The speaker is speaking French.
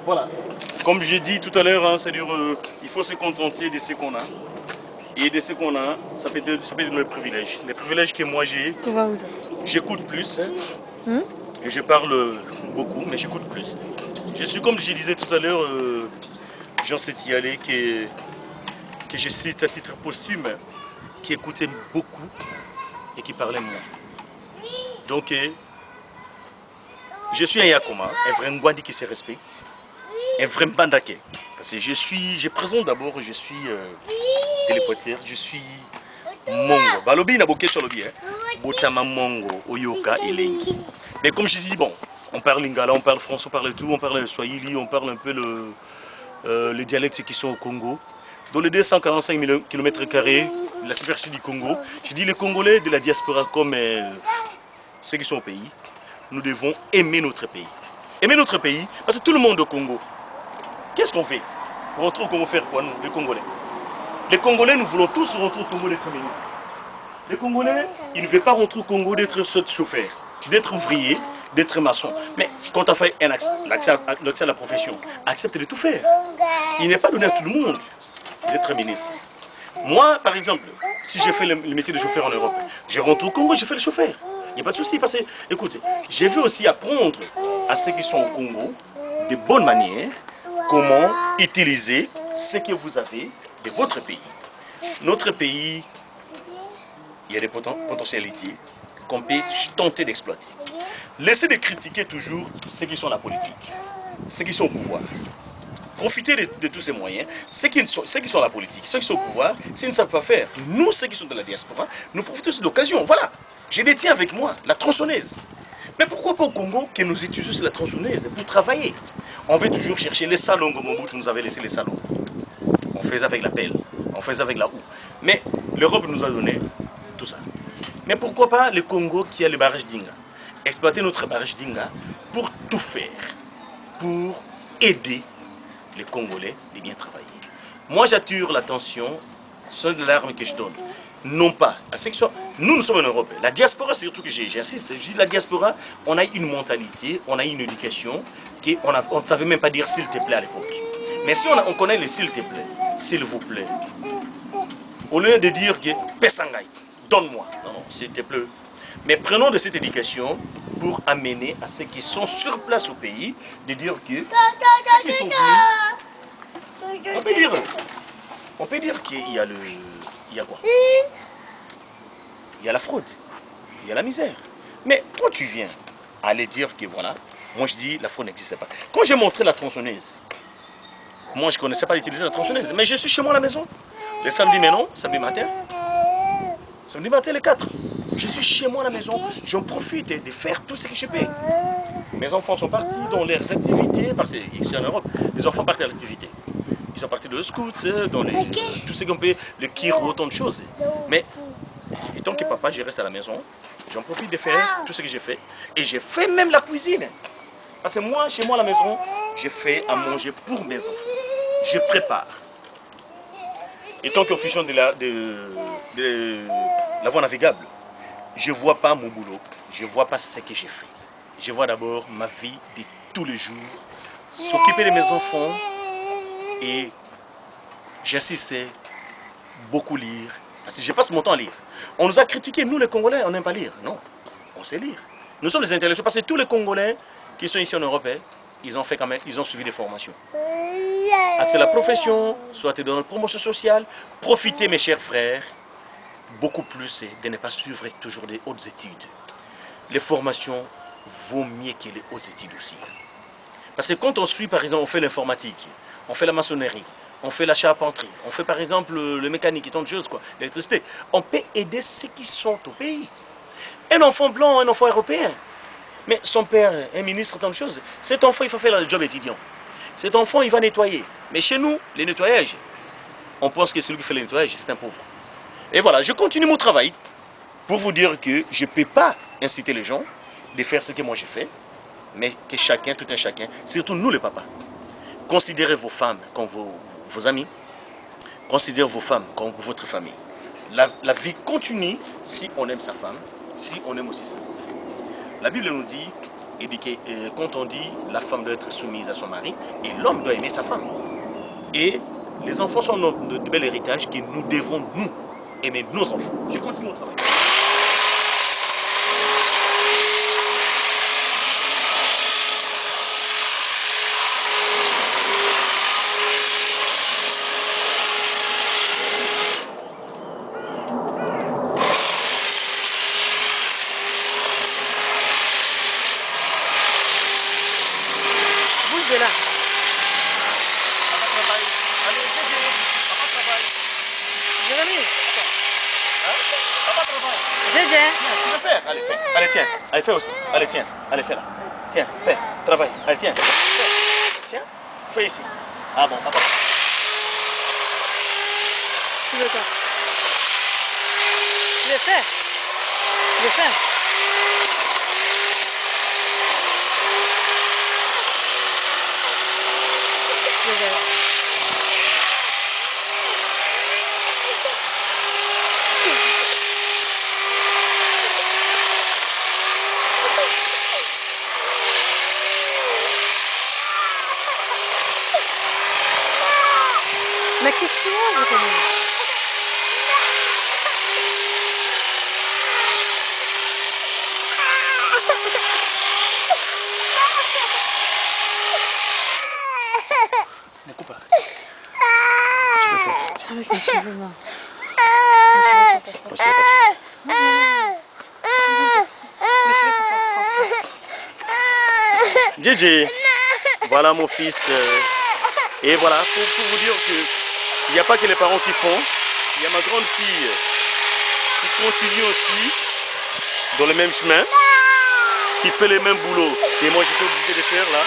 Voilà. Comme j'ai dit tout à l'heure, hein, c'est-à-dire il faut se contenter de ce qu'on a. Et de ce qu'on a, ça peut être le privilège. Les privilèges que moi j'ai, j'écoute plus. Hein, et je parle beaucoup, mais j'écoute plus. Je suis comme je disais tout à l'heure, Jean Setialé, que je cite à titre posthume, qui écoutait beaucoup et qui parlait moins. Donc, je suis un Yakoma, un vrai Ngwandi qui se respecte, un vrai Mbandake. Parce que je présente d'abord, je suis téléporteur, je suis Mongo. Balobi n'a boké sur le bien. Botama Mongo, Oyoka et Lengi. Mais comme je dis, bon, on parle lingala, on parle français, on parle tout, on parle swahili, on parle un peu les dialectes qui sont au Congo. Dans les 245 km², la superficie du Congo, je dis les Congolais de la diaspora comme ceux qui sont au pays, nous devons aimer notre pays. Aimer notre pays, parce que tout le monde au Congo, qu'est-ce qu'on fait? Pour rentrer au Congo, faire quoi, nous, les Congolais? Les Congolais, nous voulons tous rentrer au Congo d'être ministres. Les Congolais, ils ne veulent pas rentrer au Congo d'être chauffeur, d'être ouvrier, d'être maçon. Mais quand tu as fait l'accès à la profession, accepte de tout faire. Il n'est pas donné à tout le monde d'être ministre. Moi, par exemple, si j'ai fait le métier de chauffeur en Europe, je rentre au Congo, je fais le chauffeur. Il n'y a pas de souci, parce que, écoutez, j'ai vu aussi apprendre à ceux qui sont au Congo de bonnes manières, comment utiliser ce que vous avez de votre pays. Notre pays, il y a des potentialités qu'on peut tenter d'exploiter. Laissez de critiquer toujours ceux qui sont à la politique, ceux qui sont au pouvoir. Profitez de tous ces moyens. Ceux qui sont à la politique, ceux qui sont au pouvoir, s'ils ne savent pas faire, nous, ceux qui sont de la diaspora, nous profitons de l'occasion. Voilà, je détiens avec moi la tronçonneuse. Mais pourquoi pas au Congo que nous utilisions la tronçonneuse pour travailler? On veut toujours chercher les salons comme Mobutu nous avait laissé les salons. On faisait avec la pelle, on faisait avec la houe. Mais l'Europe nous a donné tout ça. Mais pourquoi pas le Congo qui a le barrage d'Inga? Exploiter notre barrage d'Inga pour tout faire, pour aider les Congolais de bien travailler. Moi, j'attire l'attention sur de l'arme que je donne. Non pas. Nous sommes en Europe. La diaspora, c'est surtout que j'insiste. Je dis la diaspora, on a une mentalité, on a une éducation qu'on ne savait même pas dire s'il te plaît à l'époque. Mais si on connaît le s'il te plaît, s'il vous plaît, au lieu de dire que Pessangaï, donne-moi, non, s'il te plaît. Mais prenons de cette éducation pour amener à ceux qui sont sur place au pays de dire que ceux qui sont venus, on peut dire qu'il y a il y a quoi? Il y a la fraude, il y a la misère. Mais toi tu viens aller dire que voilà, moi je dis la fraude n'existe pas. Quand j'ai montré la tronçonneuse, moi je ne connaissais pas utiliser la tronçonneuse, mais je suis chez moi à la maison. Le samedi, mais non, samedi matin, les 4. Je suis chez moi à la maison, j'en profite de faire tout ce que je peux. Mes enfants sont partis dans leurs activités, parce que ici en Europe, les enfants partent à l'activité. Ils sont partis dans le scout, dans tout ce qu'on peut, le kiro, autant de choses. Mais, étant que papa, je reste à la maison, j'en profite de faire tout ce que j'ai fait. Et j'ai fait même la cuisine. Parce que moi, chez moi à la maison, je fais à manger pour mes enfants. Je prépare. Étant qu'officiant de la voie navigable, je ne vois pas mon boulot, je ne vois pas ce que j'ai fait. Je vois d'abord ma vie de tous les jours, s'occuper de mes enfants et j'insiste, beaucoup lire. Parce que je passe mon temps à lire. On nous a critiqué, nous les Congolais, on n'aime pas lire. Non, on sait lire. Nous sommes des intellectuels parce que tous les Congolais qui sont ici en Europe, ils ont fait quand même, ils ont suivi des formations. Accès à la profession, soit dans la promotion sociale, profitez mes chers frères, beaucoup plus de ne pas suivre toujours des hautes études. Les formations vaut mieux que les hautes études aussi. Parce que quand on suit, par exemple, on fait l'informatique, on fait la maçonnerie, on fait la charpenterie, on fait par exemple le mécanique, tant de choses, quoi, l'électricité, on peut aider ceux qui sont au pays. Un enfant blanc, un enfant européen, mais son père, un ministre, tant de choses, cet enfant, il faut faire le job étudiant. Cet enfant, il va nettoyer. Mais chez nous, les nettoyages, on pense que celui qui fait le nettoyage, c'est un pauvre. Et voilà, je continue mon travail pour vous dire que je ne peux pas inciter les gens de faire ce que moi j'ai fait, mais que chacun, tout un chacun, surtout nous les papas, considérez vos femmes comme vos amis, considérez vos femmes comme votre famille. La vie continue si on aime sa femme, si on aime aussi ses enfants. La Bible nous dit, quand on dit la femme doit être soumise à son mari et l'homme doit aimer sa femme. Et les enfants sont de bel héritage que nous devons, nous, aimer nos enfants. Je continue mon travail. Bouge de là. Papa travaille. Allez, papa travaille. Jérémy. Hein? Papa travaille. Jéjé. Tiens, tu veux faire? Allez, fais. Allez, tiens. Allez, fais aussi. Allez, tiens. Allez, fais là. Tiens, fais. Travaille. Allez, tiens. Fais. Tiens, fais ici. Ah bon, papa. Tu veux quoi? Je le fais. Je le fais. Je vais. Mais qu'est-ce que tu as, je connais? Ne coupe pas. Avec mes cheveux noirs. Aussi, pas de soucis. JJ, voilà mon fils. Et voilà, pour vous dire qu'il n'y a pas que les parents qui font. Il y a ma grande fille qui continue aussi dans le même chemin, qui fait le même boulot. Et moi j'étais obligé de faire là.